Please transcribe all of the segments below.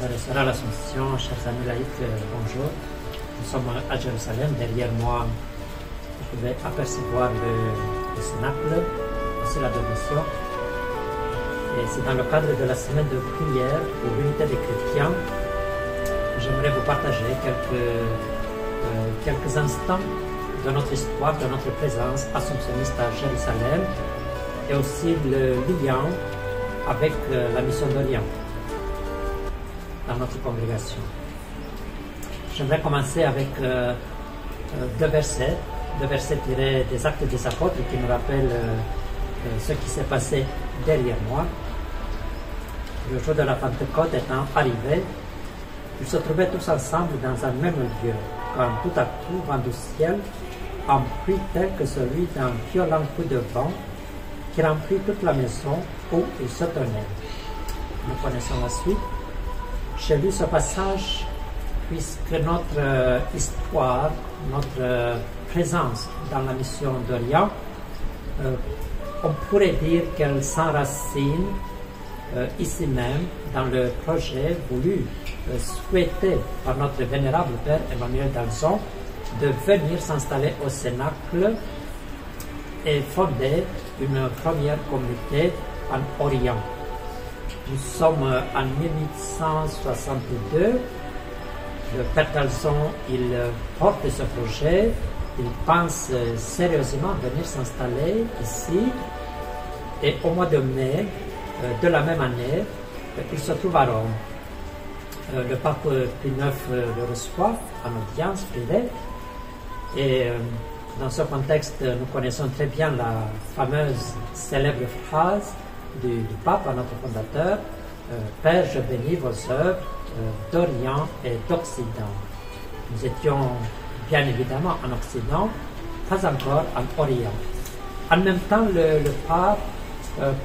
frères et sœurs à l'Assomption, chers amis laïcs, bonjour. Nous sommes à Jérusalem. Derrière moi, vous pouvez apercevoir le cénacle, aussi la donation. Et c'est dans le cadre de la semaine de prière pour l'unité des chrétiens. J'aimerais vous partager quelques instants de notre histoire, de notre présence assomptionniste à Jérusalem et aussi le lien avec la mission d'Orient dans notre congrégation. J'aimerais commencer avec deux versets tirés des Actes des Apôtres qui nous rappellent ce qui s'est passé derrière moi. Le jour de la Pentecôte étant arrivé, ils se trouvaient tous ensemble dans un même lieu, quand tout à coup, vent du ciel, un bruit tel que celui d'un violent coup de vent qui remplit toute la maison où ils se tenaient. Nous connaissons la suite. J'ai lu ce passage puisque notre histoire, notre présence dans la mission d'Orient, on pourrait dire qu'elle s'enracine ici même dans le projet voulu, souhaité par notre vénérable Père Emmanuel d'Alzon de venir s'installer au Cénacle et fonder une première communauté en Orient. Nous sommes en 1862. Le Père d'Alzon, il porte ce projet, il pense sérieusement venir s'installer ici. Et au mois de mai de la même année, il se trouve à Rome. Le pape Pie IX le reçoit en audience privée. Et dans ce contexte, nous connaissons très bien la fameuse célèbre phrase du pape, à notre fondateur, Père, je bénis vos œuvres d'Orient et d'Occident. Nous étions bien évidemment en Occident, pas encore en Orient. En même temps, le pape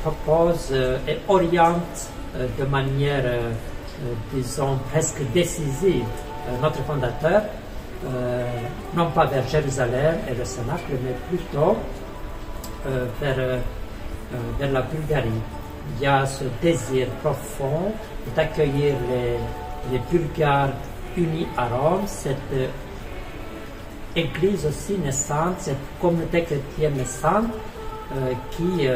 propose et oriente de manière, disons, presque décisive notre fondateur, non pas vers Jérusalem et le Cénacle, mais plutôt vers la Bulgarie. Il y a ce désir profond d'accueillir les Bulgares unis à Rome, cette église aussi naissante, cette communauté chrétienne naissante qui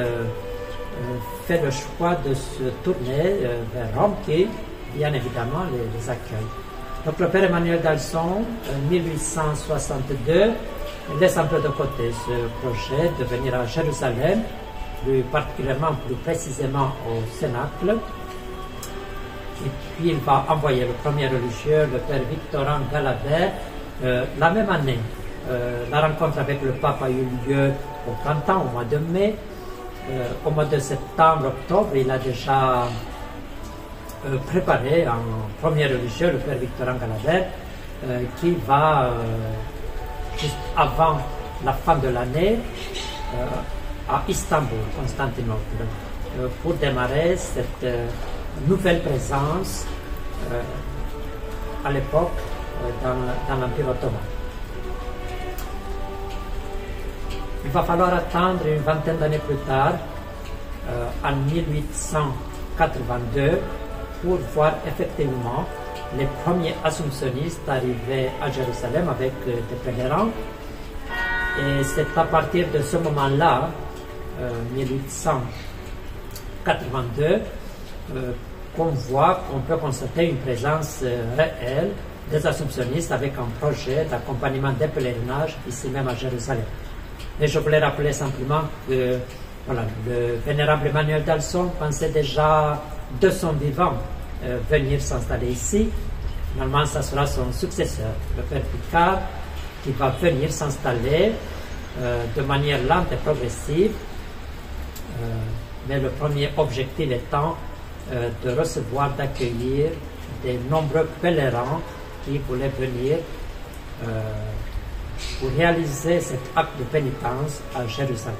fait le choix de se tourner vers Rome qui, bien évidemment, les accueille. Donc le Père Emmanuel d'Alzon, 1862, laisse un peu de côté ce projet de venir à Jérusalem, plus précisément au Cénacle. Et puis il va envoyer le premier religieux, le Père Victorin Galabert, la même année. La rencontre avec le pape a eu lieu au printemps, au mois de mai. Au mois de septembre, octobre, il a déjà préparé un premier religieux, le Père Victorin Galabert, qui va, juste avant la fin de l'année, à Istanbul, Constantinople, pour démarrer cette nouvelle présence à l'époque dans l'Empire ottoman. Il va falloir attendre une vingtaine d'années plus tard, en 1882, pour voir effectivement les premiers assomptionnistes arriver à Jérusalem avec des pèlerins. Et c'est à partir de ce moment-là, 1882, qu'on peut constater une présence réelle des assomptionnistes avec un projet d'accompagnement des pèlerinages ici même à Jérusalem. Et je voulais rappeler simplement que le vénérable Emmanuel d'Alzon pensait déjà de son vivant venir s'installer ici. Finalement, ça sera son successeur, le Père Picard, qui va venir s'installer de manière lente et progressive, mais le premier objectif étant de recevoir, d'accueillir des nombreux pèlerins qui voulaient venir pour réaliser cet acte de pénitence à Jérusalem.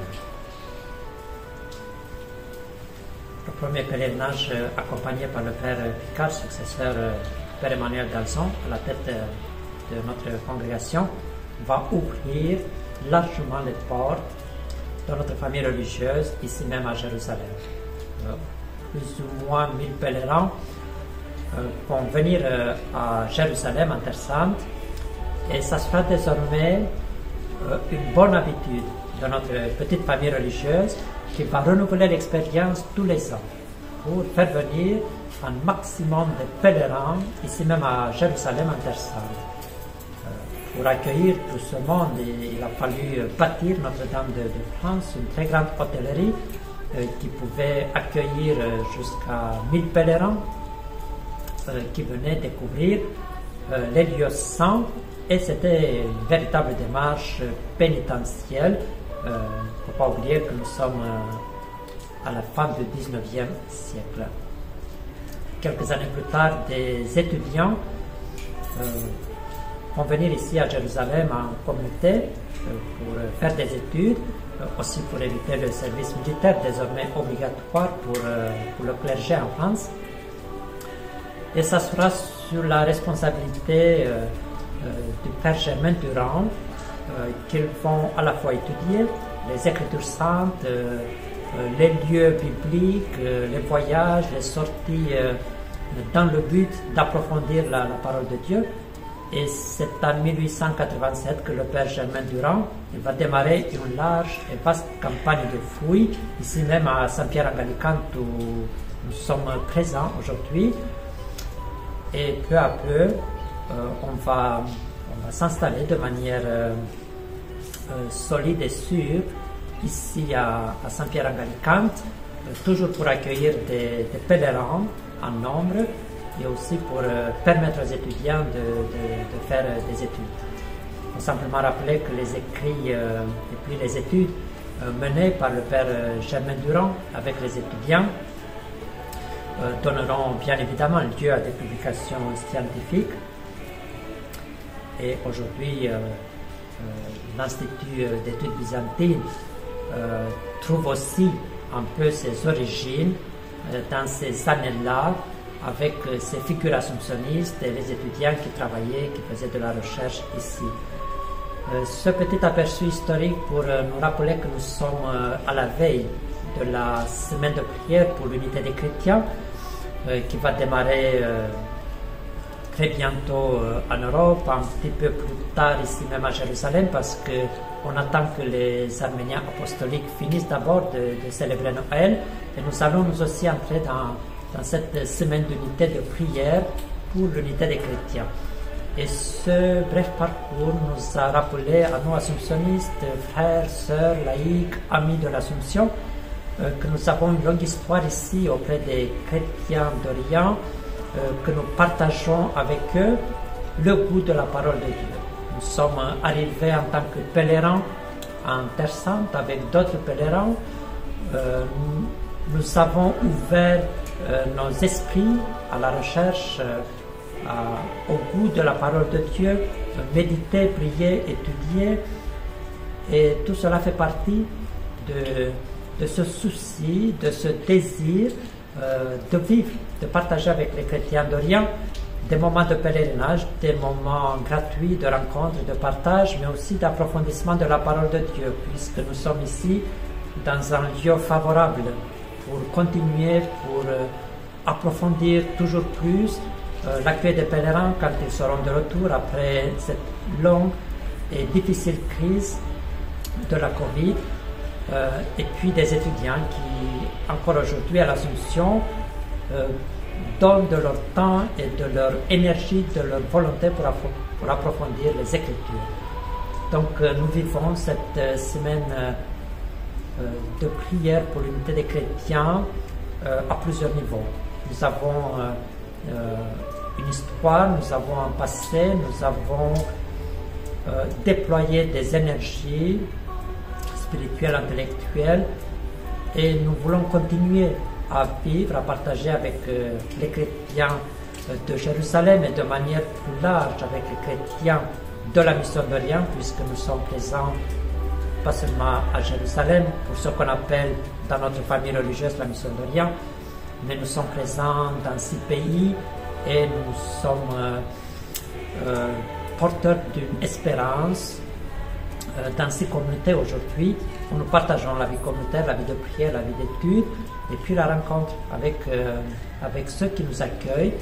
Le premier pèlerinage accompagné par le Père Picard, successeur Père Emmanuel d'Alzon, à la tête de notre congrégation, va ouvrir largement les portes de notre famille religieuse, ici même à Jérusalem. Plus ou moins 1000 pèlerins vont venir à Jérusalem, en Terre Sainte, et ça sera désormais une bonne habitude de notre petite famille religieuse qui va renouveler l'expérience tous les ans pour faire venir un maximum de pèlerins ici même à Jérusalem, en Terre Sainte. Pour accueillir tout ce monde, il a fallu bâtir Notre-Dame de France, une très grande hôtellerie qui pouvait accueillir jusqu'à 1000 pèlerins qui venaient découvrir les lieux saints, et c'était une véritable démarche pénitentielle. Il ne faut pas oublier que nous sommes à la fin du 19e siècle. Quelques années plus tard, des étudiants vont venir ici à Jérusalem en communauté pour faire des études, aussi pour éviter le service militaire désormais obligatoire pour le clergé en France. Et ça sera sur la responsabilité du Père Germain Durand qu'ils vont à la fois étudier les Écritures saintes, les lieux bibliques, les voyages, les sorties dans le but d'approfondir la parole de Dieu. Et c'est en 1887 que le Père Germain Durand va démarrer une large et vaste campagne de fouilles, ici même à Saint-Pierre-en-Gallicante où nous sommes présents aujourd'hui. Et peu à peu, on va s'installer de manière solide et sûre ici à Saint-Pierre-en-Gallicante, toujours pour accueillir des pèlerins en nombre et aussi pour permettre aux étudiants de faire des études. Il faut simplement rappeler que les écrits et puis les études menées par le Père Germain Durand avec les étudiants donneront bien évidemment lieu à des publications scientifiques. Et aujourd'hui, l'Institut d'études byzantines trouve aussi un peu ses origines dans ces années-là, avec ces figures assomptionnistes et les étudiants qui travaillaient, qui faisaient de la recherche ici. Ce petit aperçu historique pour nous rappeler que nous sommes à la veille de la semaine de prière pour l'unité des chrétiens, qui va démarrer très bientôt en Europe, un petit peu plus tard ici même à Jérusalem, parce qu'on attend que les Arméniens apostoliques finissent d'abord de célébrer Noël, et nous allons nous aussi entrer dans cette semaine d'unité de prière pour l'unité des chrétiens. Et ce bref parcours nous a rappelé à nous assomptionnistes, frères, sœurs, laïcs, amis de l'Assomption, que nous avons une longue histoire ici auprès des chrétiens d'Orient, que nous partageons avec eux le goût de la parole de Dieu. Nous sommes arrivés en tant que pèlerins en Terre Sainte avec d'autres pèlerins. Nous avons ouvert nos esprits à la recherche, au goût de la parole de Dieu, méditer, prier, étudier. Et tout cela fait partie de ce souci, de ce désir de vivre, de partager avec les chrétiens d'Orient des moments de pèlerinage, des moments gratuits de rencontre, de partage, mais aussi d'approfondissement de la parole de Dieu, puisque nous sommes ici dans un lieu favorable pour continuer, pour approfondir toujours plus l'accueil des pèlerins quand ils seront de retour après cette longue et difficile crise de la Covid, et puis des étudiants qui, encore aujourd'hui à l'Assomption, donnent de leur temps et de leur énergie, de leur volonté pour approfondir les Écritures. Donc nous vivons cette semaine de prière pour l'unité des chrétiens à plusieurs niveaux. Nous avons une histoire, nous avons un passé, nous avons déployé des énergies spirituelles, intellectuelles, et nous voulons continuer à vivre, à partager avec les chrétiens de Jérusalem et de manière plus large avec les chrétiens de la mission d'Orient, puisque nous sommes présents pas seulement à Jérusalem, pour ce qu'on appelle dans notre famille religieuse la mission d'Orient, mais nous sommes présents dans 6 pays et nous sommes porteurs d'une espérance dans ces communautés aujourd'hui, où nous partageons la vie communautaire, la vie de prière, la vie d'étude, et puis la rencontre avec ceux qui nous accueillent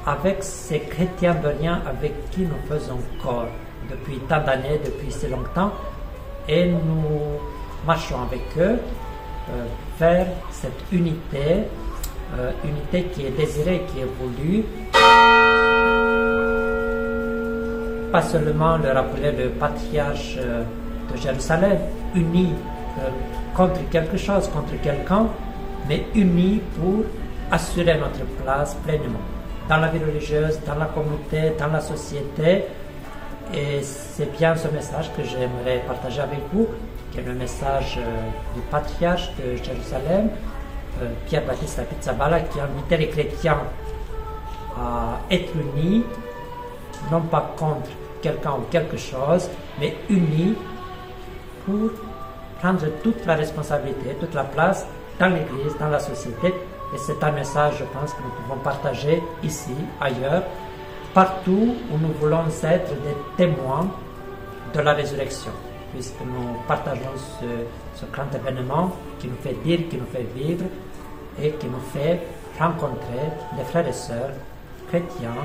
avec ces chrétiens d'Orient avec qui nous faisons corps depuis tant d'années, depuis si longtemps, et nous marchons avec eux vers cette unité, unité qui est désirée, qui est voulue. Pas seulement le rappeler le patriarche de Jérusalem, uni contre quelque chose, contre quelqu'un, mais uni pour assurer notre place pleinement dans la vie religieuse, dans la communauté, dans la société. Et c'est bien ce message que j'aimerais partager avec vous, qui est le message du patriarche de Jérusalem, Pierre-Baptiste Pizzaballa, qui a invité les chrétiens à être unis, non pas contre quelqu'un ou quelque chose, mais unis pour prendre toute la responsabilité, toute la place dans l'Église, dans la société. Et c'est un message, je pense, que nous pouvons partager ici, ailleurs, partout où nous voulons être des témoins de la résurrection, puisque nous partageons ce grand événement qui nous fait dire, qui nous fait vivre et qui nous fait rencontrer des frères et sœurs chrétiens